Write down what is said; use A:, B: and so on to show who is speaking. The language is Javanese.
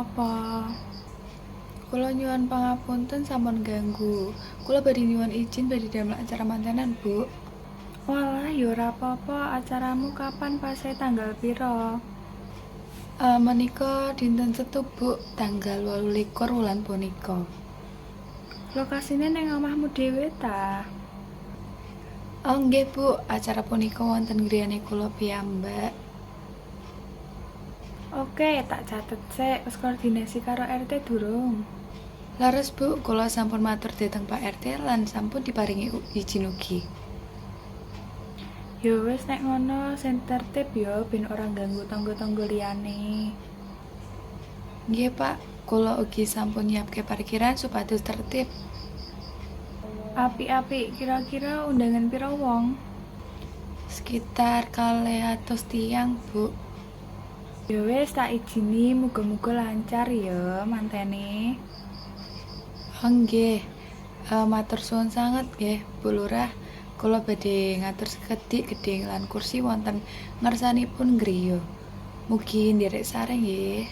A: napa? Kula nyuwun pangapunten sampun ganggu. Kula badhe nyuwun izin badhe damel acara mantenan, Bu. Walah, ya ora apa-apa. Acaramu kapan pase tanggal pira? Menika dinten Setu, Bu, tanggal 28 wulan punika. Lokasine ning omahmu dhewe ta? Oh nggih, Bu, acara punika wonten griyane kula piyambak. Oke, tak catet sik. Wis koordinasi karo RT durung? Leres, Bu, kula sampun matur dhateng Pak RT lan sampun diparingi izin ugi. Ya wis nek ngono sing tertib ya ben ora ganggu tangga-tangga liyane. Nggih, Pak. Kula ugi sampun nyiapke parkiran supados tertib. Apik-apik, kira-kira undangan pira wong? Sekitar 200 tiyang, Bu. Ya wis tak izini, muga-muga lancar ya mantene. Oh nggih. Matur suwun sanget nggih, Bu Lurah. Kula badhe ngatur sekedhik gedhing lan kursi wonten ngarsanipun griya. Mugi nderek sareng nggih.